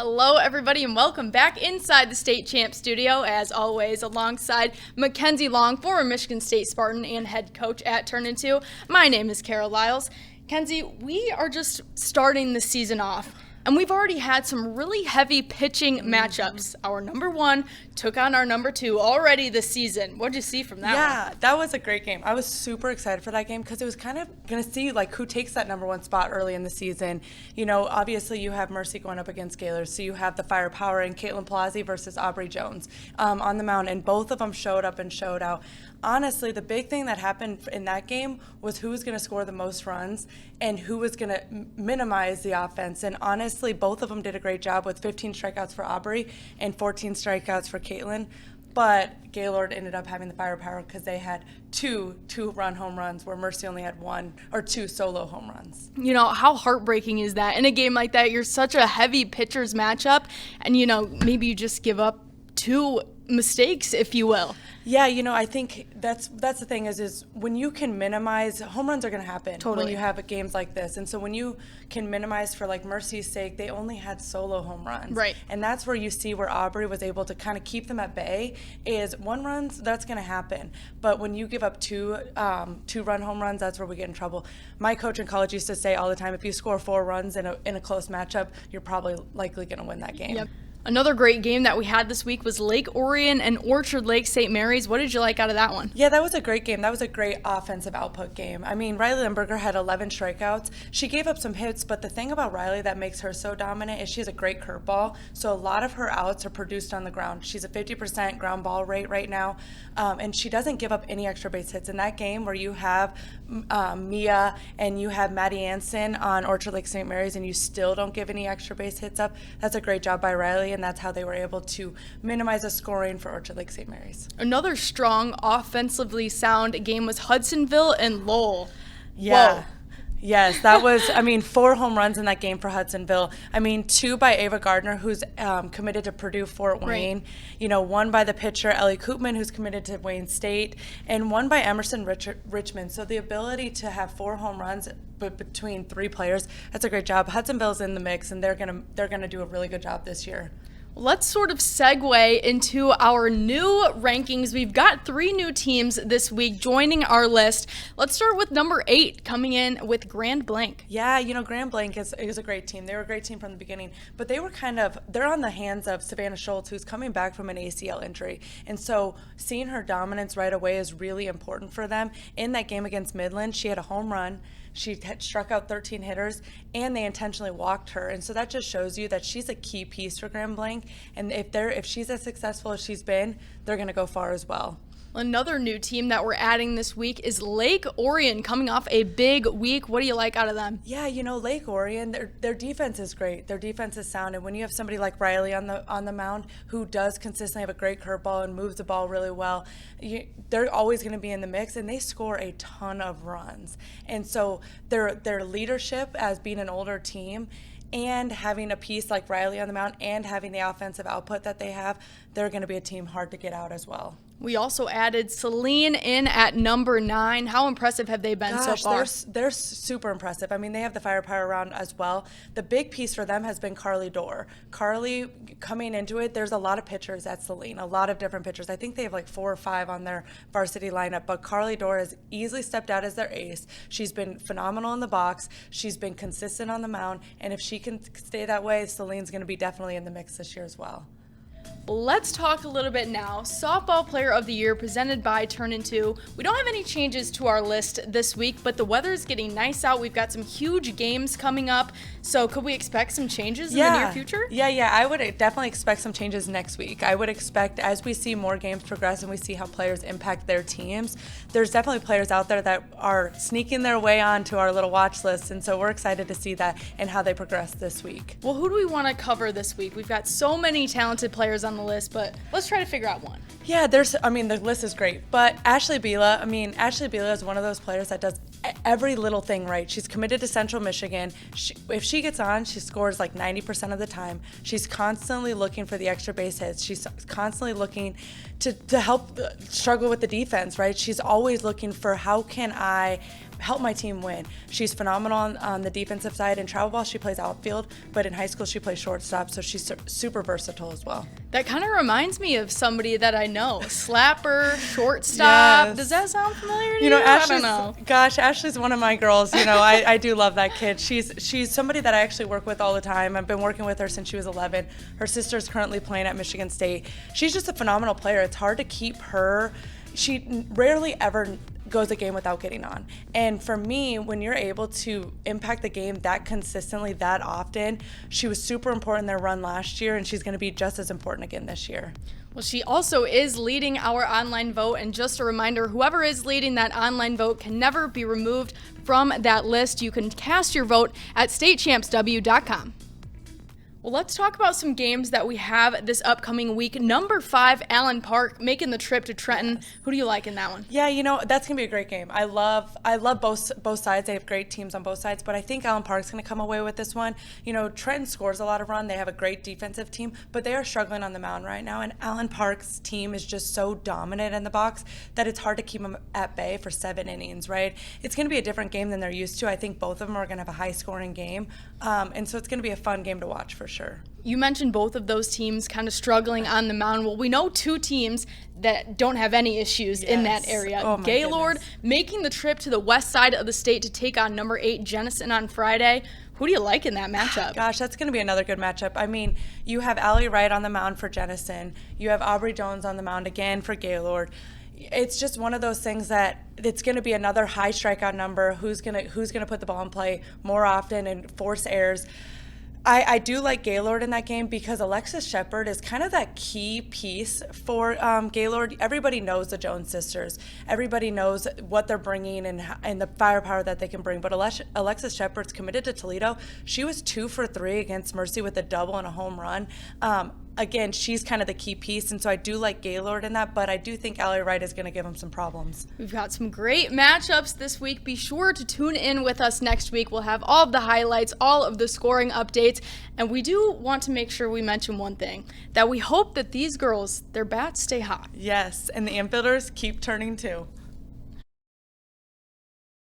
Hello, everybody, and welcome back inside the State Champ studio, as always, alongside Mackenzie Long, former Michigan State Spartan and head coach at Turn 2. My name is Kara Lyles. Kenzie, we are just starting the season off, and we've already had some really heavy pitching matchups. Our number one took on our number two already this season. What did you see from that one? Yeah, that was a great game. I was super excited for that game because it was kind of going to see like who takes that number one spot early in the season. You know, obviously you have Mercy going up against Gaylor, so you have the firepower in Caitlin Palazzi versus Aubrey Jones on the mound, and both of them showed up and showed out. Honestly, the big thing that happened in that game was who was going to score the most runs and who was going to minimize the offense. And honestly, both of them did a great job with 15 strikeouts for Aubrey and 14 strikeouts for Caitlin. But Gaylord ended up having the firepower because they had two-run home runs where Mercy only had one or two solo home runs. You know, how heartbreaking is that? In a game like that, you're such a heavy pitchers matchup, and, you know, maybe you just give up two mistakes, if you will. Yeah, you know, I think that's the thing is when you can minimize, home runs are going to happen when you have games like this. And so when you can minimize for like Mercy's sake, they only had solo home runs. Right. And that's where you see where Aubrey was able to kind of keep them at bay is one runs, that's going to happen. But when you give up two-run home runs, that's where we get in trouble. My coach in college used to say all the time, if you score 4 runs in a close matchup, you're probably likely going to win that game. Yep. Another great game that we had this week was Lake Orion and Orchard Lake St. Mary's. What did you like out of that one? Yeah, that was a great game. That was a great offensive output game. I mean, Riley Limburger had 11 strikeouts. She gave up some hits, but the thing about Riley that makes her so dominant is she has a great curveball. So a lot of her outs are produced on the ground. She's a 50% ground ball rate right now, and she doesn't give up any extra base hits. In that game where you have Mia and you have Maddie Anson on Orchard Lake St. Mary's and you still don't give any extra base hits up, that's a great job by Riley. And that's how they were able to minimize the scoring for Orchard Lake St. Mary's. Another strong, offensively sound game was Hudsonville and Lowell. Yeah. Whoa. Yes, that was, 4 home runs in that game for Hudsonville. 2 by Ava Gardner, who's committed to Purdue Fort Wayne. Right. You know, 1 by the pitcher, Ellie Koopman, who's committed to Wayne State, and 1 by Emerson Richmond. So the ability to have 4 home runs between 3 players, that's a great job. Hudsonville's in the mix, and they're gonna do a really good job this year. Let's sort of segue into our new rankings. We've got 3 new teams this week joining our list. Let's start with number 8, coming in with Grand Blanc. Yeah, you know, Grand Blanc is a great team. They were a great team from the beginning, but they're on the hands of Savannah Schultz, who's coming back from an ACL injury. And so seeing her dominance right away is really important for them. In that game against Midland, she had a home run. She had struck out 13 hitters, and they intentionally walked her. And so that just shows you that she's a key piece for Grand Blanc. And if she's as successful as she's been, they're going to go far as well. Another new team that we're adding this week is Lake Orion, coming off a big week. What do you like out of them? Yeah, you know, Lake Orion, their defense is great. Their defense is sound, and when you have somebody like Riley on the mound who does consistently have a great curveball and moves the ball really well, they're always going to be in the mix, and they score a ton of runs. And so their leadership as being an older team and having a piece like Riley on the mound and having the offensive output that they have, they're going to be a team hard to get out as well. We also added Celine in at number 9. How impressive have they been so far? They're super impressive. I mean, they have the firepower around as well. The big piece for them has been Carly Dorr. Carly, coming into it, there's a lot of pitchers at Celine, a lot of different pitchers. I think they have like 4 or 5 on their varsity lineup, but Carly Dorr has easily stepped out as their ace. She's been phenomenal in the box. She's been consistent on the mound, and if she can stay that way, Celine's going to be definitely in the mix this year as well. Let's talk a little bit now. Softball Player of the Year presented by Turn 2. We don't have any changes to our list this week, but the weather is getting nice out. We've got some huge games coming up. So could we expect some changes in the near future? Yeah. I would definitely expect some changes next week. I would expect as we see more games progress and we see how players impact their teams, there's definitely players out there that are sneaking their way onto our little watch list. And so we're excited to see that and how they progress this week. Well, who do we want to cover this week? We've got so many talented players on the list, but let's try to figure out one. Yeah, the list is great, but Ashley Bila is one of those players that does every little thing right. She's committed to Central Michigan. If she gets on, she scores like 90% of the time. She's constantly looking for the extra base hits. She's constantly looking to help struggle with the defense, right? She's always looking for how can I help my team win. She's phenomenal on the defensive side. In travel ball, she plays outfield, but in high school, she plays shortstop, so she's super versatile as well. That kind of reminds me of somebody that I know. Slapper, shortstop. Yes. Does that sound familiar to You know, I Ashley's, don't know. gosh, Ashley's one of my girls. You know, I do love that kid. She's somebody that I actually work with all the time. I've been working with her since she was 11. Her sister's currently playing at Michigan State. She's just a phenomenal player. It's hard to keep her. She rarely ever goes a game without getting on. And for me, when you're able to impact the game that consistently, that often, she was super important in their run last year, and she's going to be just as important again this year. Well, she also is leading our online vote, and just a reminder, whoever is leading that online vote can never be removed from that list. You can cast your vote at statechampsw.com. Well, let's talk about some games that we have this upcoming week. Number 5, Allen Park making the trip to Trenton. Yes. Who do you like in that one? Yeah, you know, that's going to be a great game. I love both sides. They have great teams on both sides, but I think Allen Park's going to come away with this one. You know, Trenton scores a lot of run. They have a great defensive team, but they are struggling on the mound right now, and Allen Park's team is just so dominant in the box that it's hard to keep them at bay for 7 innings, right? It's going to be a different game than they're used to. I think both of them are going to have a high-scoring game, and so it's going to be a fun game to watch for sure. You mentioned both of those teams kind of struggling on the mound. Well, we know 2 teams that don't have any issues in that area. Oh, my Gaylord goodness. making the trip to the west side of the state to take on number 8 Jenison on Friday. Who do you like in that matchup? Gosh, that's going to be another good matchup. I mean, you have Allie Wright on the mound for Jenison. You have Aubrey Jones on the mound again for Gaylord. It's just one of those things that it's going to be another high strikeout number. Who's going to put the ball in play more often and force errors? I do like Gaylord in that game because Alexis Shepard is kind of that key piece for Gaylord. Everybody knows the Jones sisters. Everybody knows what they're bringing and the firepower that they can bring. But Alexis Shepard's committed to Toledo. She was 2 for 3 against Mercy with a double and a home run. Again, she's kind of the key piece, and so I do like Gaylord in that, but I do think Allie Wright is going to give them some problems. We've got some great matchups this week. Be sure to tune in with us next week. We'll have all of the highlights, all of the scoring updates, and we do want to make sure we mention one thing, that we hope that these girls, their bats stay hot. Yes, and the infielders keep turning too.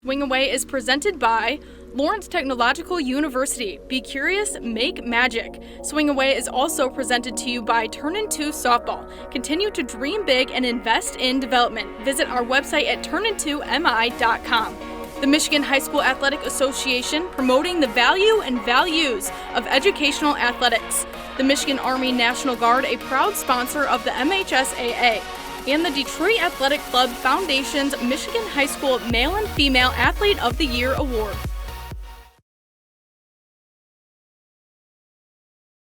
Swing Away is presented by Lawrence Technological University. Be curious, make magic. Swing Away is also presented to you by Turn-In-Two Softball. Continue to dream big and invest in development. Visit our website at turnin2mi.com. The Michigan High School Athletic Association, promoting the value and values of educational athletics. The Michigan Army National Guard, a proud sponsor of the MHSAA. And the Detroit Athletic Club Foundation's Michigan High School Male and Female Athlete of the Year Award.